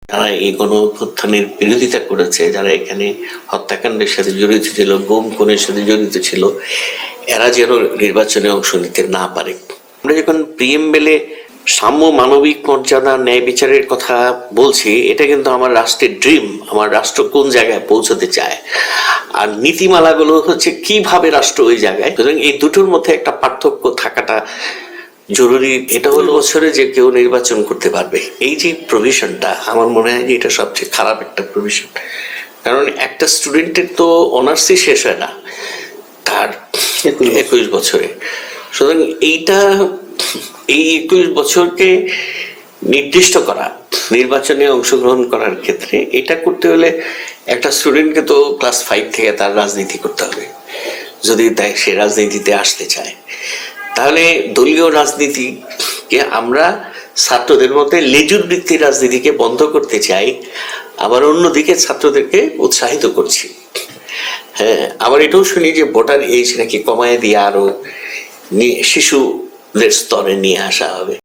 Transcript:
যারা এই গণঅভ্যুত্থানের বিরোধিতা করেছে, যারা এখানে হত্যাকাণ্ডের সাথে জড়িত ছিল, গুম খুনের সাথে জড়িত ছিল, এরা যেন নির্বাচনে অংশ নিতে না পারে। আমরা যখন প্রিএমবেলে সাম্য, মানবিক মর্যাদা, ন্যায় বিচারের কথা বলছি, এটা কিন্তু আমার রাষ্ট্রের ড্রিম। আমার রাষ্ট্র কোন জায়গায় পৌঁছতে চায়, আর নীতিমালাগুলো হচ্ছে কিভাবে রাষ্ট্র ওই জায়গায়। সুতরাং এই দুটোর মধ্যে একটা পার্থক্য থাকাটা জরুরি। এটা হলো বছরে যে কেউ নির্বাচন করতে পারবে, এই যে প্রভিশনটা, আমার মনে হয় যে এটা সবচেয়ে খারাপ একটা প্রভিশন। কারণ একটা স্টুডেন্টের তো অনার্সই শেষ হয় না তার 21 বছরে। সুতরাং এইটা, এই 21 বছরকে নির্দিষ্ট করা নির্বাচনে অংশগ্রহণ করার ক্ষেত্রে, এটা করতে হলে একটা স্টুডেন্টকে তো ক্লাস 5 থেকে তার রাজনীতি করতে হবে, যদি তাই সে রাজনীতিতে আসতে চায়। তাহলে দলীয় রাজনীতিকে আমরা ছাত্রদের মধ্যে লেজুর বৃত্তির রাজনীতিকে বন্ধ করতে চাই, আবার অন্যদিকে ছাত্রদেরকে উৎসাহিত করছি। হ্যাঁ, আবার এটাও শুনি যে ভোটার এজ নাকি কমায় দিয়ে আরো শিশুদের স্তরে নিয়ে আসা হবে।